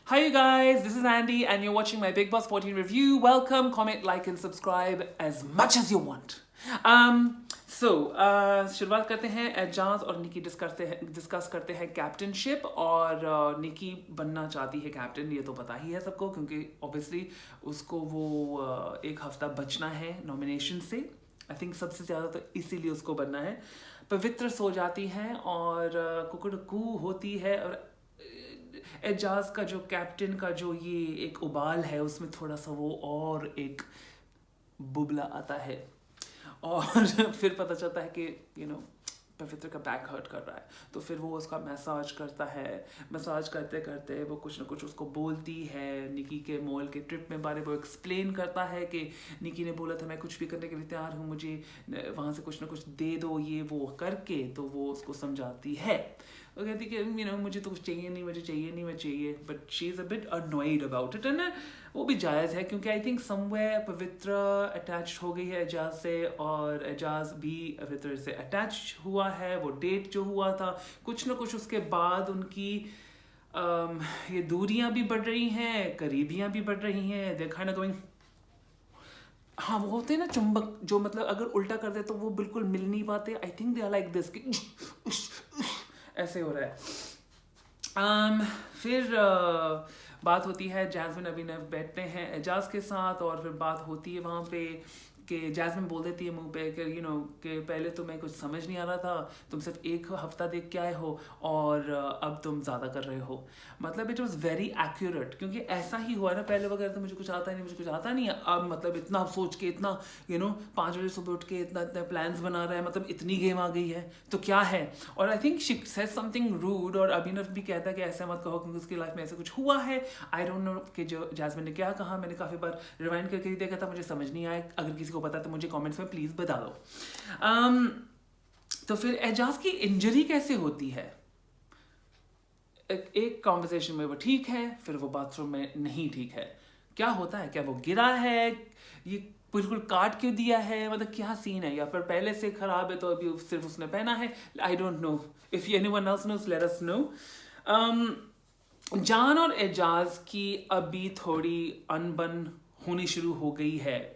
Hi you guys, this is Andy and you're watching my Big Boss 14 review. Welcome, comment, like and subscribe as much as you want. शुरुआत करते हैं. एजाज और निकी discuss करते हैं captainship और निकी बनना चाहती है कैप्टन. ये तो पता ही है सबको क्योंकि ऑब्वियसली उसको वो एक हफ्ता बचना है नॉमिनेशन से. आई थिंक सबसे ज़्यादा तो इसीलिए उसको बनना है. पवित्र सो जाती है और कुकड़कू होती है और एजाज का जो कैप्टन का जो ये एक उबाल है उसमें थोड़ा सा वो और एक बुबला आता है और फिर पता चलता है कि पवित्र का बैक हर्ट कर रहा है. तो फिर वो उसका मैसाज करता है. मैसाज करते करते वो कुछ ना कुछ उसको बोलती है. निकी के मॉल के ट्रिप में बारे वो एक्सप्लेन करता है कि निकी ने बोला था मैं कुछ भी करने के लिए तैयार हूँ, मुझे वहाँ से कुछ ना कुछ दे दो, ये वो करके. तो वो उसको समझाती है. वो कहती कि मुझे तो कुछ चाहिए नहीं, मैं चाहिए. But she is a bit annoyed about it. And वो भी जायज़ है क्योंकि आई थिंक समवेयर पवित्र अटैच हो गई है एजाज से और एजाज भी पवित्र से अटैच हुआ है. वो डेट जो हुआ था कुछ ना कुछ उसके बाद उनकी ये दूरियां भी बढ़ रही हैं, करीबियां भी बढ़ रही हैं. They kind of going. हाँ, वो होते हैं ना चुंबक, जो मतलब अगर उल्टा कर दे तो वो बिल्कुल मिल नहीं पाते. I think they are like this कि ऐसे हो रहा है. फिर बात होती है. जैस्मिन अभिनव बैठते हैं एजाज के साथ और फिर बात होती है वहाँ पे कि जैस्मिन बोल देती है मुंह पे कि कि पहले तुम्हें कुछ समझ नहीं आ रहा था, तुम सिर्फ एक हफ्ता देख के आए हो और अब तुम ज़्यादा कर रहे हो. मतलब इट वॉज वेरी एक्यूरेट क्योंकि ऐसा ही हुआ ना. पहले वगैरह तो मुझे कुछ आता नहीं है. अब मतलब इतना सोच के इतना 5 बजे सुबह उठ के इतना इतना प्लान्स बना रहा है. मतलब इतनी गेम आ गई है तो क्या है. और I think she says something rude और अभिनव भी कहता है कि ऐसा मत कहो क्योंकि उसकी लाइफ में ऐसा कुछ हुआ है. आई डोंट नो कि जो जैस्मिन ने क्या कहा. मैंने काफ़ी बार रिवाइंड करके ही देखा था, मुझे समझ नहीं आया. अगर किसी को पता है तो मुझे कमेंट्स में प्लीज़ बता दो. तो फिर एजाज की इंजरी कैसे होती है. एक कॉन्वर्सेशन में वो ठीक है, फिर वो बाथरूम में नहीं ठीक है. क्या होता है, क्या वो गिरा है, ये बिल्कुल काट क्यों दिया है, मतलब क्या सीन है, या फिर पहले से खराब है तो अभी सिर्फ उसने पहना है. I don't know. If anyone else knows let us know. Jaan और एजाज की अभी थोड़ी अनबन होनी शुरू हो गई है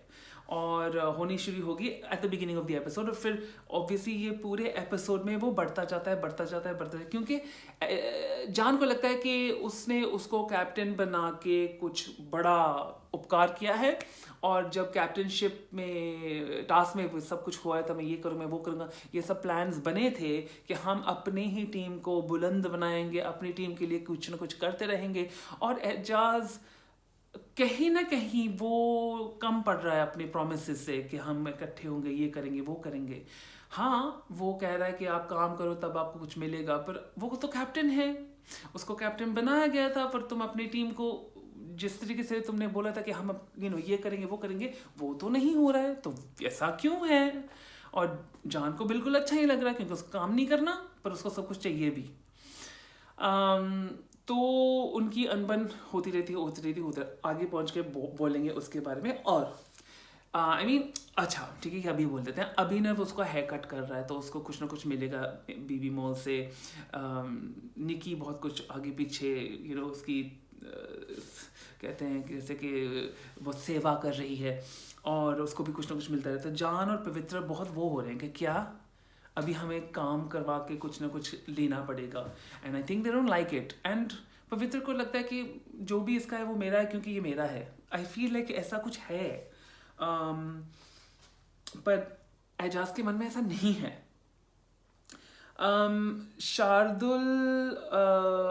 और होनी शुरू होगी at the beginning of the episode. और फिर ऑब्वियसली ये पूरे एपिसोड में वो बढ़ता जाता है क्योंकि जान को लगता है कि उसने उसको कैप्टन बना के कुछ बड़ा उपकार किया है और जब कैप्टनशिप में टास्क में सब कुछ हुआ था, मैं ये करूँ, मैं वो करूँगा, ये सब प्लान्स बने थे कि हम अपने ही टीम को बुलंद बनाएंगे, अपनी टीम के लिए कुछ ना कुछ करते रहेंगे. और एजाज कहीं ना कहीं वो कम पड़ रहा है अपने प्रोमिसेस से कि हम इकट्ठे होंगे, ये करेंगे, वो करेंगे. हाँ, वो कह रहा है कि आप काम करो तब आपको कुछ मिलेगा, पर वो तो कैप्टन है, उसको कैप्टन बनाया गया था. पर तुम अपनी टीम को जिस तरीके से तुमने बोला था कि हम ये करेंगे, वो करेंगे, वो तो नहीं हो रहा है. तो ऐसा क्यों है. और जान को बिल्कुल अच्छा ही लग रहा है क्योंकि उसको काम नहीं करना पर उसको सब कुछ चाहिए भी. तो उनकी अनबन होती रहती है. आगे पहुंच के बोलेंगे उसके बारे में. और आई मीन अच्छा ठीक है, अभी बोल देते हैं. अभिनव उसका हेयर कट कर रहा है तो उसको कुछ ना कुछ मिलेगा बीबी मॉल से. निकी बहुत कुछ आगे पीछे उसकी कहते हैं कि जैसे कि वो सेवा कर रही है और उसको भी कुछ ना कुछ मिलता रहता है. जान और पवित्र बहुत वो हो रहे हैं कि क्या अभी हमें काम करवा के कुछ ना कुछ लेना पड़ेगा. And I think they don't like it. And पवित्र को लगता है कि जो भी इसका है वो मेरा है क्योंकि ये मेरा है. आई फील लाइक ऐसा कुछ है. पर एजाज के मन में ऐसा नहीं है. शार्दुल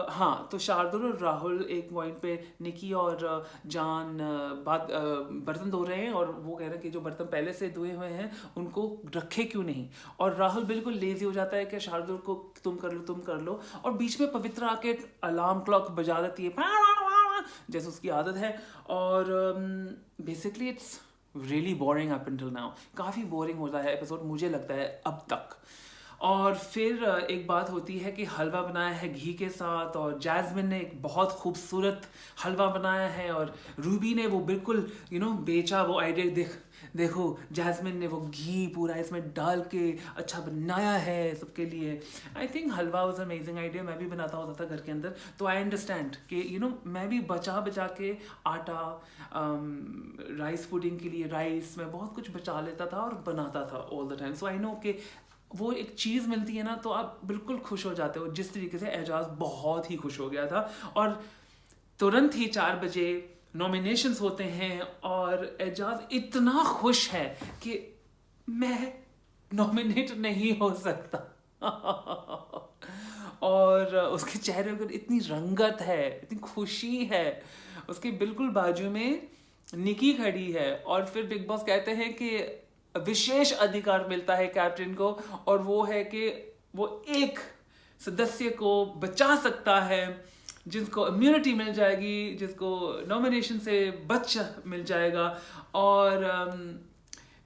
हाँ, तो शार्दुल और राहुल एक पॉइंट पे निकी और जान बर्तन धो रहे हैं और वो कह रहे हैं कि जो बर्तन पहले से धोए हुए हैं उनको रखे क्यों नहीं. और राहुल बिल्कुल लेजी हो जाता है कि शार्दुल को तुम कर लो. और बीच में पवित्र आके अलार्म क्लॉक बजा देती है जैसे उसकी आदत है. और basically it's really boring up until now. काफ़ी बोरिंग होता है एपिसोड मुझे लगता है अब तक. और फिर एक बात होती है कि हलवा बनाया है घी के साथ, और जैस्मिन ने एक बहुत खूबसूरत हलवा बनाया है, और रूबी ने वो बिल्कुल बेचा वो आइडिया। देखो जैस्मिन ने वो घी पूरा इसमें डाल के अच्छा बनाया है सबके लिए। I think halwa was amazing idea, मैं भी बनाता होता था घर के अंदर, तो आई अंडरस्टैंड कि मैं भी बचा बचा के आटा, राइस पुडिंग के लिए राइस, मैं बहुत कुछ बचा लेता था और बनाता था all the time. So I know कि वो एक चीज़ मिलती है ना तो आप बिल्कुल खुश हो जाते हो। जिस तरीके से एजाज बहुत ही खुश हो गया था, और तुरंत ही 4 बजे नॉमिनेशंस होते हैं और एजाज इतना खुश है कि मैं नॉमिनेट नहीं हो सकता और उसके चेहरे पर इतनी रंगत है, इतनी खुशी है। उसके बिल्कुल बाजू में निकी खड़ी है, और फिर बिग बॉस कहते हैं कि विशेष अधिकार मिलता है कैप्टन को, और वो है कि वो एक सदस्य को बचा सकता है जिसको इम्यूनिटी मिल जाएगी, जिसको नॉमिनेशन से बच मिल जाएगा। और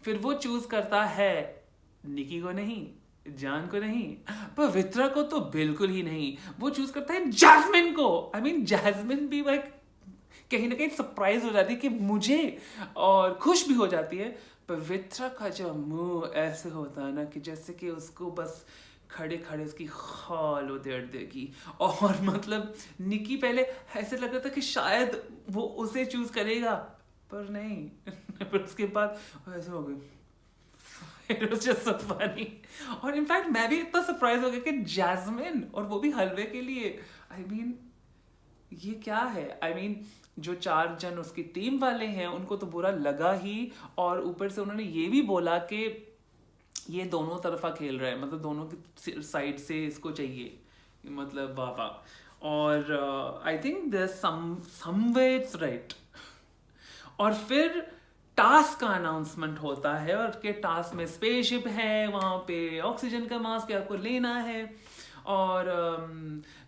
फिर वो चूज करता है निकी को नहीं, जान को नहीं, पवित्रा को तो बिल्कुल ही नहीं, वो चूज करता है जैस्मिन को। आई मीन जैस्मिन भी कहीं ना कहीं सरप्राइज हो जाती है कि मुझे, और खुश भी हो जाती है। पवित्रा का जो मुंह ऐसे होता है ना कि जैसे कि उसको बस खड़े खड़े उसकी खाल उधेड़ देगी। और मतलब निकी पहले ऐसे लग रहा था कि शायद वो उसे चूज करेगा, पर नहीं पर उसके बाद ऐसे हो गई। It was just so funny. और इनफैक्ट मैं भी इतना सरप्राइज हो गया कि जैस्मिन, और वो भी हलवे के लिए। आई मीन ये क्या है? आई मीन जो 4 जन उसकी टीम वाले हैं उनको तो बुरा लगा ही, और ऊपर से उन्होंने ये भी बोला कि ये दोनों तरफा खेल रहा है, मतलब दोनों की साइड से इसको चाहिए, मतलब वाह। और I think there somewhere it's right. और फिर टास्क का अनाउंसमेंट होता है, और के टास्क में स्पेसशिप है, वहाँ पे ऑक्सीजन का मास्क आपको लेना है। और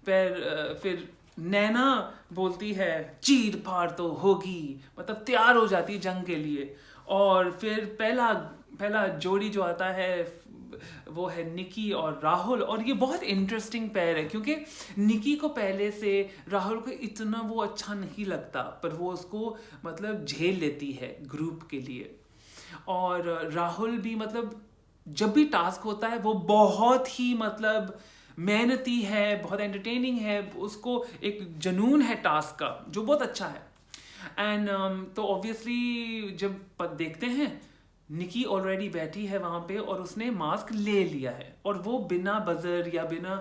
फिर नैना बोलती है चीर फाड़ तो होगी, मतलब तैयार हो जाती है जंग के लिए। और फिर पहला जोड़ी जो आता है वो है निकी और राहुल, और ये बहुत इंटरेस्टिंग पेयर है क्योंकि निकी को पहले से राहुल को इतना वो अच्छा नहीं लगता, पर वो उसको मतलब झेल लेती है ग्रुप के लिए। और राहुल भी मतलब जब भी टास्क होता है वो बहुत ही मतलब मेहनती है, बहुत एंटरटेनिंग है, उसको एक जुनून है टास्क का जो बहुत अच्छा है। एंड तो ऑब्वियसली जब देखते हैं निकी ऑलरेडी बैठी है वहाँ पे और उसने मास्क ले लिया है, और वो बिना बजर या बिना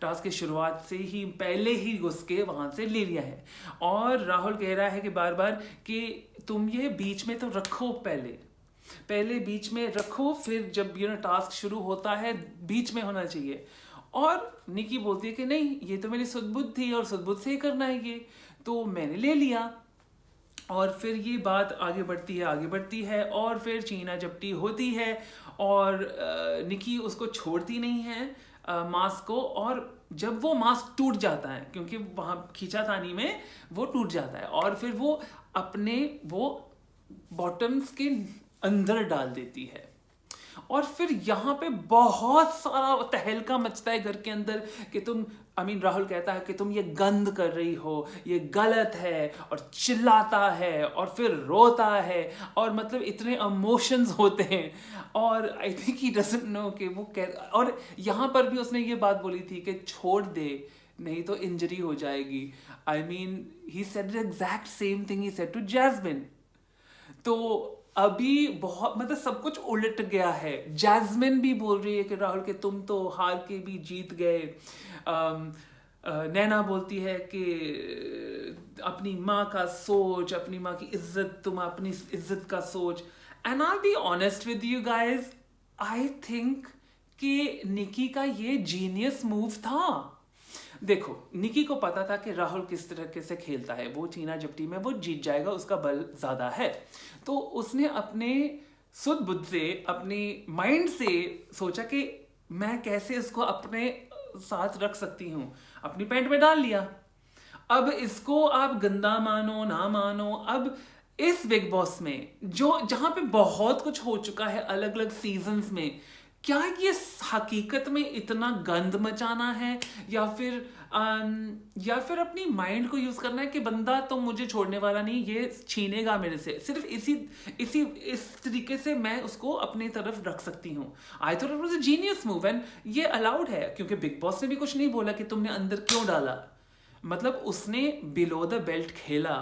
टास्क की शुरुआत से ही पहले ही घुस के वहाँ से ले लिया है। और राहुल कह रहा है कि बार बार कि तुम ये बीच में तो रखो, पहले बीच में रखो, फिर जब टास्क शुरू होता है बीच में होना चाहिए। और निकी बोलती है कि नहीं, ये तो मेरी सुध-बुध थी और सुध-बुध से ही करना है ये, तो मैंने ले लिया। और फिर ये बात आगे बढ़ती है और फिर चीना झपटी होती है, और निकी उसको छोड़ती नहीं है मास्क को। और जब वो मास्क टूट जाता है, क्योंकि वहाँ खींचातानी में वो टूट जाता है, और फिर वो अपने वो बॉटम्स के अंदर डाल देती है। और फिर यहाँ पे बहुत सारा तहलका मचता है घर के अंदर कि तुम राहुल कहता है कि तुम ये गंद कर रही हो, ये गलत है, और चिल्लाता है और फिर रोता है, और मतलब इतने इमोशंस होते हैं। और I think he doesn't know कि वो और यहाँ पर भी उसने ये बात बोली थी कि छोड़ दे, नहीं तो इंजरी हो जाएगी। I mean he said the exact same thing he said to Jasmin. तो अभी बहुत मतलब सब कुछ उलट गया है। जैस्मिन भी बोल रही है कि राहुल के तुम तो हार के भी जीत गए। नैना बोलती है कि अपनी माँ का सोच, अपनी माँ की इज्जत, तुम अपनी इज्जत का सोच। And I be honest with you guys, I think कि निकी का ये जीनियस मूव था। देखो निकी को पता था कि राहुल किस तरीके से खेलता है, वो चीना झपटी में वो जीत जाएगा, उसका बल ज्यादा है। तो उसने अपने सुध बुद्ध से, अपनी माइंड से सोचा कि मैं कैसे इसको अपने साथ रख सकती हूँ, अपनी पैंट में डाल लिया। अब इसको आप गंदा मानो ना मानो, अब इस बिग बॉस में जहाँ पे बहुत कुछ हो चुका है अलग अलग सीजन्स में, क्या ये हकीकत में इतना गंद मचाना है, या फिर अपनी माइंड को यूज करना है कि बंदा तो मुझे छोड़ने वाला नहीं, ये छीनेगा मेरे से, सिर्फ इस तरीके से मैं उसको अपनी तरफ रख सकती हूँ। I thought it was a genius move, and ये अलाउड है क्योंकि बिग बॉस ने भी कुछ नहीं बोला कि तुमने अंदर क्यों डाला। मतलब उसने बिलो द बेल्ट खेला,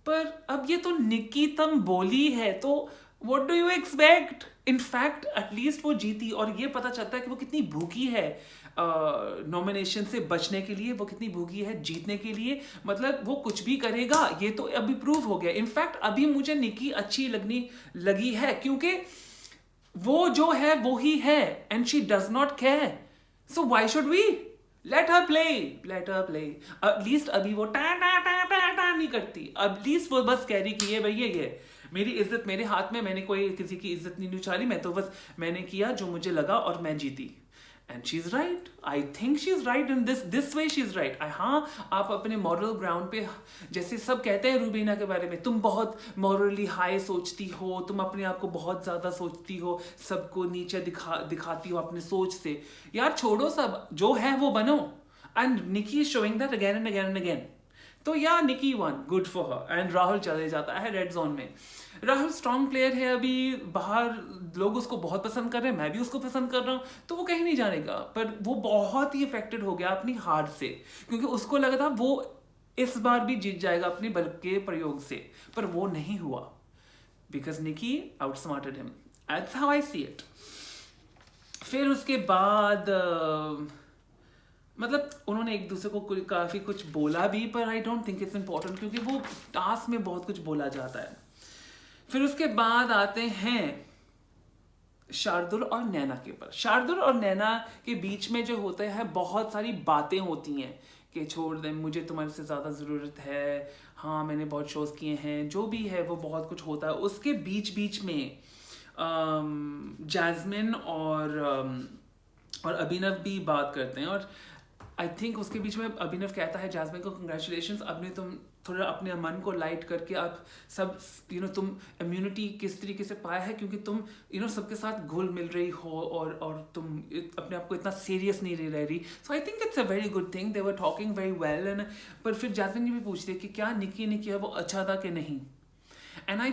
पर अब ये तो निक्की तम बोली है, तो what do you expect. In fact at least वो जीती, और ये पता चलता है कि वो कितनी भूखी है नॉमिनेशन से बचने के लिए, वो कितनी भूखी है जीतने के लिए। मतलब वो कुछ भी करेगा, ये तो अभी प्रूव हो गया। इनफैक्ट अभी मुझे निक्की अच्छी लगी है, क्योंकि वो जो है वो ही है, and she does not care, so why should we let her play. At least अभी वो टा टा टा टा टा नहीं करती, एटलीस्ट वो बस कह रही कि ये भैया ये मेरी इज्जत मेरे हाथ में, मैंने कोई किसी की इज्जत नहीं उछाली, मैं तो बस मैंने किया जो मुझे लगा और मैं जीती। And she is right, I think she is right in this way, she is right. हाँ, आप अपने मॉरल ग्राउंड पे, जैसे सब कहते हैं रूबीना के बारे में, तुम बहुत मॉरली हाई सोचती हो, तुम अपने आप को बहुत ज्यादा सोचती हो, सबको नीचे दिखाती हो अपने सोच से। यार छोड़ो सब, जो है वो बनो। And Nikki is showing that again and again and again. तो या Nikki won, good for her. And Rahul चले जाता है रेड जोन में। राहुल स्ट्रॉन्ग प्लेयर है, अभी बाहर लोग उसको बहुत पसंद कर रहे हैं, मैं भी उसको पसंद कर रहा हूँ, तो वो कहीं नहीं जानेगा। पर वो बहुत ही अफेक्टेड हो गया अपनी हार से, क्योंकि उसको लगा था वो इस बार भी जीत जाएगा अपनी बल के प्रयोग से, पर वो नहीं हुआ, because Nikki outsmarted him. That's how I see it. फिर उसके बाद मतलब उन्होंने एक दूसरे को काफ़ी कुछ बोला भी, पर I don't think it's important, क्योंकि वो टास्क में बहुत कुछ बोला जाता है। फिर उसके बाद आते हैं शार्दुल और नैना के ऊपर। शार्दुल और नैना के बीच में जो होता है बहुत सारी बातें होती हैं कि छोड़ दे, मुझे तुम्हारे से ज़्यादा ज़रूरत है, हाँ मैंने बहुत शोज़ किए हैं, जो भी है वो बहुत कुछ होता है। उसके बीच में जैस्मिन और अभिनव भी बात करते हैं, और आई थिंक उसके बीच में अभिनव कहता है जैस्मिन को, कंग्रेचुलेशंस, अब तुम थोड़ा अपने मन को लाइट करके आप सब तुम इम्यूनिटी किस तरीके से पाया है, क्योंकि तुम सबके साथ घुल मिल रही हो, और तुम अपने आप को इतना सीरियस नहीं ले रही। So I think it's a very good thing, they were talking very well. And पर फिर जैस्मिन ये भी पूछती है कि क्या निकी ने किया वो अच्छा था कि नहीं। And I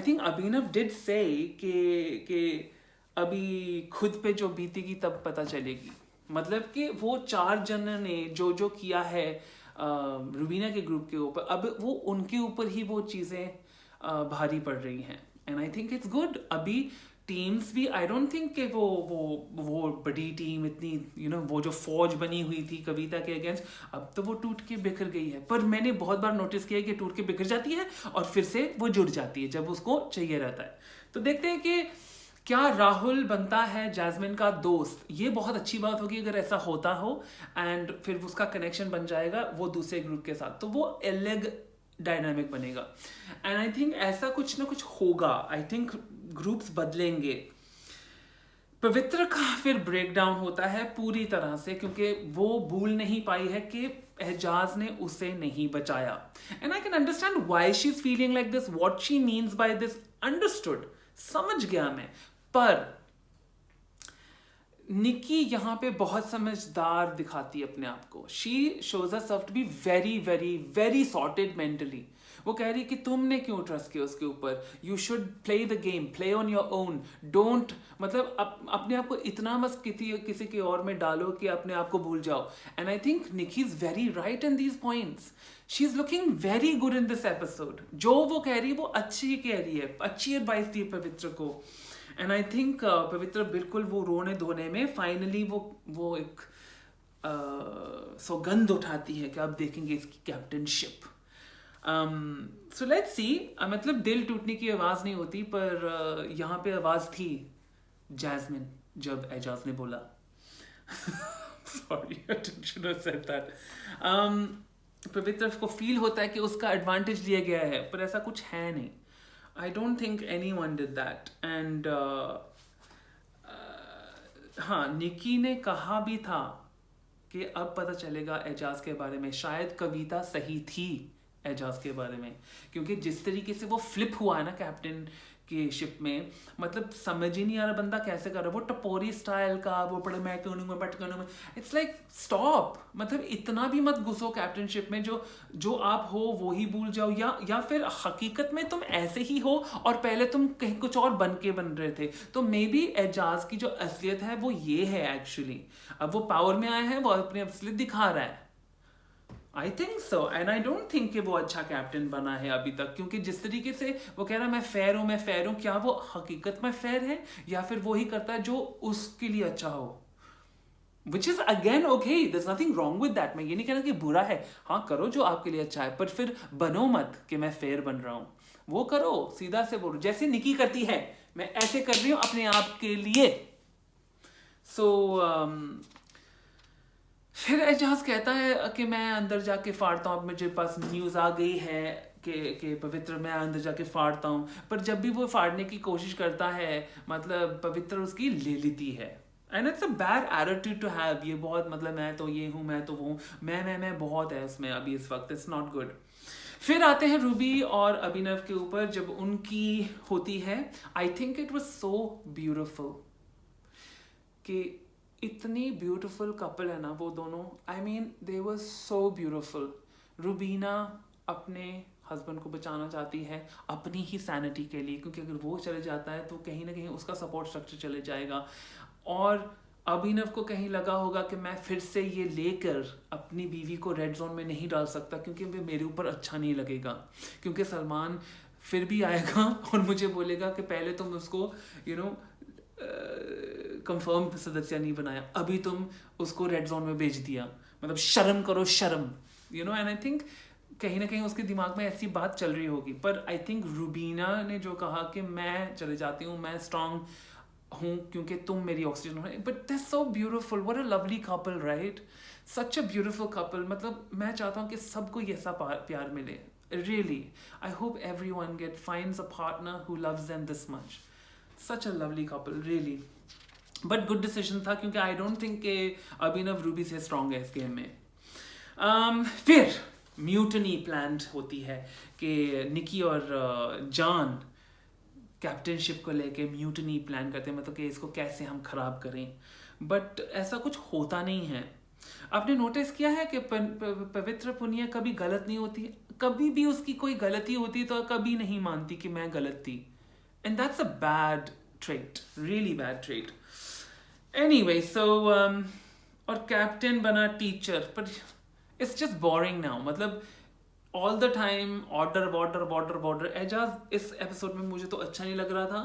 think Abhinav did से कि अभी खुद पे जो बीतेगी तब पता चलेगी। मतलब कि वो 4 जन ने जो किया है रूबीना के ग्रुप के ऊपर, अब वो उनके ऊपर ही वो चीज़ें भारी पड़ रही हैं। And I think it's good. अभी टीम्स भी, आई डोंट थिंक कि वो बड़ी टीम इतनी वो जो फौज बनी हुई थी कविता के अगेंस्ट, अब तो वो टूट के बिखर गई है। पर मैंने बहुत बार नोटिस किया कि टूट के बिखर जाती है और फिर से वो जुड़ जाती है जब उसको चाहिए रहता है। तो देखते हैं कि क्या राहुल बनता है जैस्मिन का दोस्त। ये बहुत अच्छी बात होगी अगर ऐसा होता हो, एंड फिर उसका कनेक्शन बन जाएगा वो दूसरे ग्रुप के साथ, तो वो अलग डायनामिक बनेगा। एंड आई थिंक ऐसा कुछ ना कुछ होगा। आई थिंक ग्रुप्स बदलेंगे। पवित्र का फिर ब्रेक डाउन होता है पूरी तरह से, क्योंकि वो भूल नहीं पाई है कि एजाज ने उसे नहीं बचाया। And I can understand why she is feeling like this, what she means by this, understood, समझ गया मैं। पर निकी यहां पे बहुत समझदार दिखाती है अपने आप को। She shows herself to be very very very sorted mentally। वो कह रही कि तुमने क्यों ट्रस्ट किया उसके ऊपर, you should play the game, play on your own, don't मतलब अपने आप को इतना बस किसी के और में डालो कि अपने आप को भूल जाओ। And I think Nikki is very right in these points. She is looking very good in this episode. जो वो कह रही है वो अच्छी कह रही है, अच्छी एडवाइस दी पवित्र को। एंड आई थिंक पवित्र बिल्कुल वो रोने धोने में फाइनली वो एक सौगंध उठाती है कि अब देखेंगे इसकी कैप्टनशिप। So let's see. मतलब दिल टूटने की आवाज़ नहीं होती, पर यहाँ पे आवाज़ थी जैस्मिन जब एजाज ने बोला sorry I should have said that. पवित्र को फील होता है कि उसका एडवांटेज लिया गया है, पर ऐसा कुछ है नहीं। I don't think anyone did that. And हाँ, निकी ने कहा भी था कि अब पता चलेगा एजाज के बारे में। शायद कविता सही थी एजाज के बारे में, क्योंकि जिस तरीके से वो फ्लिप हुआ है ना कैप्टन के शिप में, मतलब समझ ही नहीं आ रहा बंदा कैसे कर रहा है, वो टपोरी स्टाइल का, वो पड़े मैं करूँगा बट करूँगा, इट्स लाइक स्टॉप, मतलब इतना भी मत घुसो कैप्टनशिप में, जो आप हो वो ही भूल जाओ, या फिर हकीकत में तुम ऐसे ही हो और पहले तुम कहीं कुछ और बन रहे थे। तो मे बी एजाज की जो असलियत है वो ये है एक्चुअली, अब वो पावर में आया है, वो अपनी असलियत दिखा रहा है। I think so, and I don't think कि वो अच्छा कैप्टन बना है अभी तक, क्योंकि जिस तरीके से वो कह रहा है मैं फेयर हूँ, क्या वो हकीकत में फेयर है या फिर वो ही करता है जो उसके लिए अच्छा हो, which is again okay, there's nothing wrong with that। मैं ये नहीं कहना कि बुरा है, हाँ करो जो आपके लिए अच्छा है, पर फिर बनो मत कि मैं फेयर बन रहा हूँ, वो करो सीधा से बोलो, जैसे निकी करती है, मैं ऐसे कर रही हूँ अपने आप के लिए। सो फिर एजाज कहता है कि मैं अंदर जाके फाड़ता हूँ, अब मुझे पास न्यूज़ आ गई है कि पवित्र मैं अंदर जाके फाड़ता हूँ, पर जब भी वो फाड़ने की कोशिश करता है, मतलब पवित्र उसकी ले लेती है, and it's a bad attitude to have, ये बहुत, मतलब मैं तो ये हूँ, मैं तो वो हूँ, मैं बहुत है उसमें अभी इस वक्त, इट्स नॉट गुड। फिर आते हैं रूबी और अभिनव के ऊपर, जब उनकी होती है, I think it was so beautiful कि इतनी ब्यूटीफुल कपल है ना वो दोनों, I mean they were so beautiful. Rubina अपने हस्बैंड को बचाना चाहती है अपनी ही सैनिटी के लिए, क्योंकि अगर वो चले जाता है तो कहीं ना कहीं उसका सपोर्ट स्ट्रक्चर चले जाएगा, और अभिनव को कहीं लगा होगा कि मैं फिर से ये लेकर अपनी बीवी को रेड जोन में नहीं डाल सकता, क्योंकि मेरे ऊपर अच्छा नहीं लगेगा, क्योंकि सलमान फिर भी आएगा और मुझे बोलेगा कि पहले तुम उसको कंफर्म सदस्य नहीं बनाया, अभी तुम उसको रेड जोन में भेज दिया, मतलब शर्म करो शर्म, एंड आई थिंक कहीं ना कहीं उसके दिमाग में ऐसी बात चल रही होगी। पर आई थिंक रूबीना ने जो कहा कि मैं चले जाती हूँ, मैं स्ट्रांग हूँ क्योंकि तुम मेरी ऑक्सीजन हो, but that's so beautiful, what a lovely couple, right, such a beautiful couple. मतलब मैं चाहता हूँ कि सबको ये ऐसा प्यार मिले, really I hope everyone finds a partner who loves them this much, such a lovely couple, really। But good decision था, क्योंकि आई डोंट थिंक कि अभिनव रूबी से स्ट्रांग है इस गेम में। फिर म्यूटनी प्लान होती है कि निकी और जॉन कैप्टनशिप को लेके म्यूटनी प्लान करते हैं, मतलब कि इसको कैसे हम खराब करें, बट ऐसा कुछ होता नहीं है। आपने नोटिस किया है कि पवित्र पुनिया कभी गलत नहीं होती, कभी भी उसकी कोई गलती होती तो कभी नहीं मानती कि मैं गलत थी, and that's a bad trait, really bad trait. Anyway so और कैप्टन बना टीचर, पर इट्स जस्ट बोरिंग नाउ, मतलब all the time order border border border. Eijaz इस एपिसोड में मुझे तो अच्छा नहीं लग रहा था।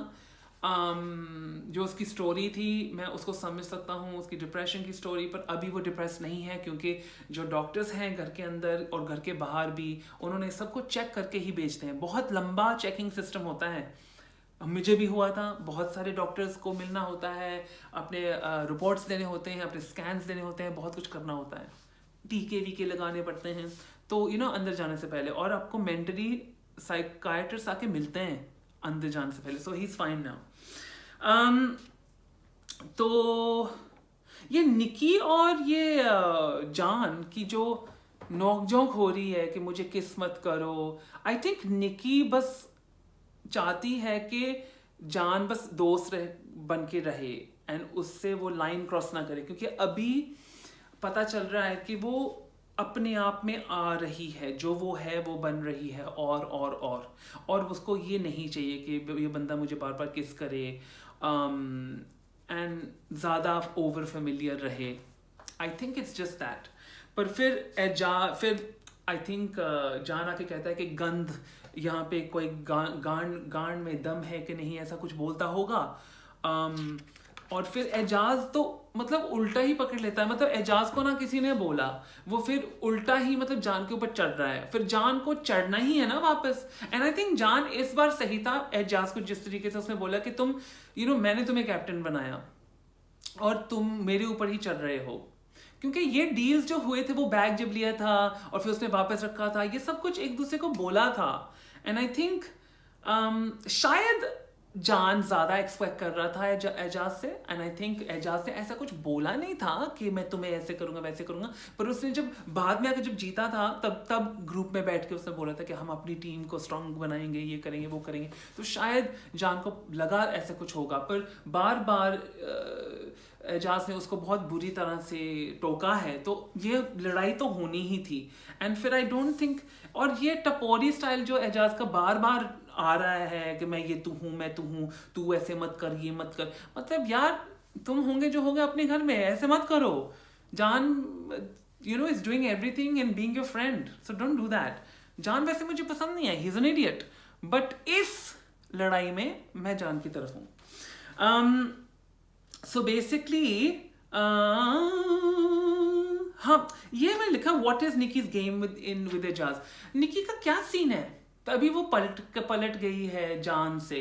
जो उसकी स्टोरी थी मैं उसको समझ सकता हूँ, उसकी डिप्रेशन की स्टोरी, पर अभी वो डिप्रेस नहीं है, क्योंकि जो डॉक्टर्स हैं घर के अंदर और घर के बाहर भी, उन्होंने सबको चेक करके ही भेजते हैं, बहुत लंबा चेकिंग सिस्टम होता है। मुझे भी हुआ था, बहुत सारे डॉक्टर्स को मिलना होता है, अपने रिपोर्ट्स देने होते हैं, अपने स्कैन्स देने होते हैं, बहुत कुछ करना होता है, टीके वीके लगाने पड़ते हैं, तो अंदर जाने से पहले, और आपको मेंटली साइकाइट्रिस्ट आके मिलते हैं अंदर जाने से पहले। सो ही इज़ फाइन नाउ। तो ये निकी और ये जान की जो नोकझोंक हो रही है कि मुझे किस्मत करो, आई थिंक निकी बस चाहती है कि जान बस दोस्त बन के रहे एंड उससे वो लाइन क्रॉस ना करे, क्योंकि अभी पता चल रहा है कि वो अपने आप में आ रही है, जो वो है वो बन रही है, और उसको ये नहीं चाहिए कि ये बंदा मुझे बार बार किस करे एंड ज़्यादा ओवर फेमिलियर रहे। आई थिंक इट्स जस्ट दैट। पर फिर आई थिंक जान आके कहता है कि गंध यहाँ पे कोई गांड में दम है कि नहीं, ऐसा कुछ बोलता होगा। और फिर एजाज तो मतलब उल्टा ही पकड़ लेता है, मतलब एजाज को ना किसी ने बोला, वो फिर उल्टा ही मतलब जान के ऊपर चढ़ रहा है, फिर जान को चढ़ना ही है ना वापस। एंड आई थिंक जान इस बार सही था एजाज को, जिस तरीके से उसने बोला कि तुम मैंने तुम्हें कैप्टन बनाया और तुम मेरे ऊपर ही चढ़ रहे हो, क्योंकि ये डील्स जो हुए थे, वो बैग जब लिया था और फिर उसने वापस रखा था, ये सब कुछ एक दूसरे को बोला था। एंड आई थिंक शायद जान ज़्यादा एक्सपेक्ट कर रहा था एजाज से, एंड आई थिंक एजाज ने ऐसा कुछ बोला नहीं था कि मैं तुम्हें ऐसे करूंगा वैसे करूंगा, पर उसने जब बाद में आकर जब जीता था तब ग्रुप में बैठ के उसने बोला था कि हम अपनी टीम को स्ट्रांग बनाएंगे, ये करेंगे वो करेंगे। तो शायद जान को लगा ऐसा कुछ होगा, पर बार बार एजाज ने उसको बहुत बुरी तरह से टोका है, तो ये लड़ाई तो होनी ही थी। एंड फिर आई डोंट थिंक, और ये टपोरी स्टाइल जो एजाज का बार बार आ रहा है कि मैं ये तू हूँ, मैं तू हूँ, तू ऐसे मत कर, ये मत कर, मतलब यार तुम होंगे जो होंगे अपने घर में, ऐसे मत करो। जान is doing everything and being your friend, so don't do that. जान वैसे मुझे पसंद नहीं है, he is an idiot, but इस लड़ाई में मैं जान की तरफ हूँ। सो बेसिकली हाँ, ये मैंने लिखा what is Nikki's game with Eijaz. Nikki का क्या सीन है? तभी वो पलट गई है जान से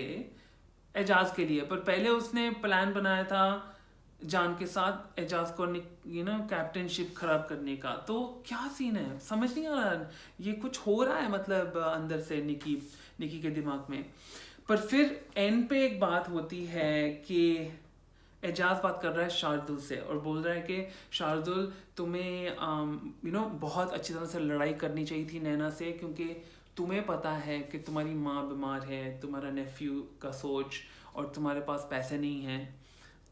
एजाज के लिए, पर पहले उसने प्लान बनाया था जान के साथ एजाज को कैप्टनशिप खराब करने का। तो क्या सीन है समझ नहीं आ रहा, ये कुछ हो रहा है मतलब अंदर से निकी के दिमाग में। पर फिर एंड पे एक बात होती है कि एजाज बात कर रहा है शार्दुल से और बोल रहा है कि शार्दुल तुम्हें बहुत अच्छी तरह से लड़ाई करनी चाहिए थी नैना से, क्योंकि तुम्हें पता है कि तुम्हारी माँ बीमार है, तुम्हारा नेफ्यू का सोच, और तुम्हारे पास पैसे नहीं हैं,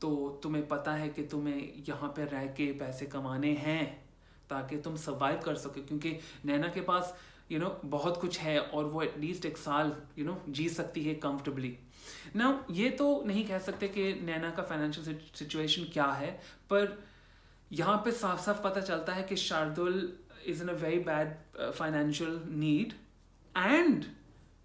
तो तुम्हें पता है कि तुम्हें यहाँ पे रह के पैसे कमाने हैं ताकि तुम सर्वाइव कर सको, क्योंकि नैना के पास बहुत कुछ है और वो एटलीस्ट 1 साल जी सकती है कंफर्टेबली। ना ये तो नहीं कह सकते कि नैना का फाइनेंशियल सिचुएशन क्या है, पर यहाँ पे साफ साफ पता चलता है कि Shardul is in a very bad financial need, and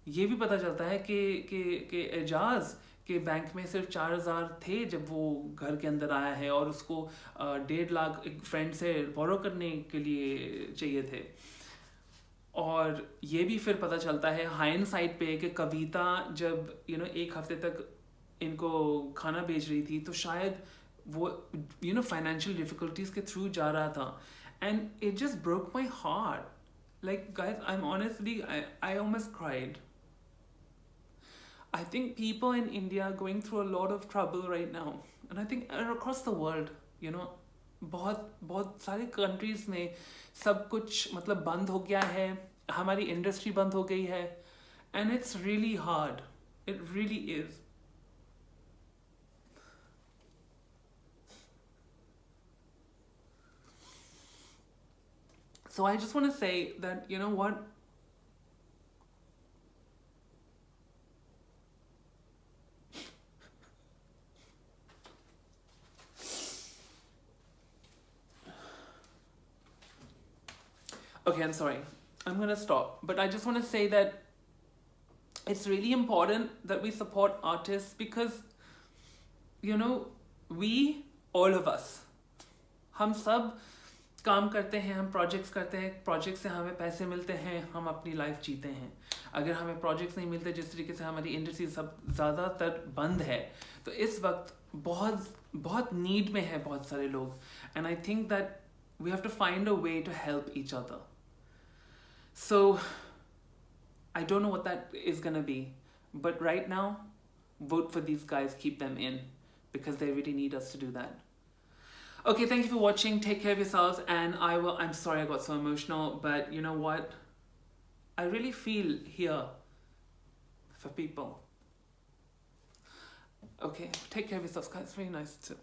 ये भी पता चलता है कि एजाज के बैंक में सिर्फ 4,000 थे जब वो घर के अंदर आया है, और उसको 1.5 लाख एक फ्रेंड से बोरो करने के लिए चाहिए थे। और ये भी फिर पता चलता है हाइंड साइड पे कि कविता जब 1 हफ्ते तक इनको खाना भेज रही थी, तो शायद वो फाइनेंशियल डिफिकल्टीज के थ्रू जा रहा था, and it just broke my heart. Like, guys, I'm honestly, I almost cried. I think people in India are going through a lot of trouble right now. And I think across the world, बहुत सारे countries में सब कुछ मतलब बंद हो गया है, हमारी इंडस्ट्री बंद हो गई है, and it's really hard. It really is. So I just want to say that, you know what? Okay, I'm sorry. I'm going to stop. But I just want to say that it's really important that we support artists because, we, all of us, हम सब काम करते हैं, हम projects करते हैं, project से हमें पैसे मिलते हैं, हम अपनी लाइफ जीते हैं। अगर हमें प्रोजेक्ट्स नहीं मिलते, जिस तरीके से हमारी इंडस्ट्री सब ज़्यादातर बंद है, तो इस वक्त बहुत नीड में है बहुत सारे लोग, and I think that we have to find a way to help each other. So I don't know what that is gonna be, but right now, vote for these guys, keep them in, because they really need us to do that. Okay, thank you for watching. Take care of yourselves, and I'm sorry I got so emotional, but you know what? I really feel here for people. Okay, take care of yourselves, guys. It's really nice to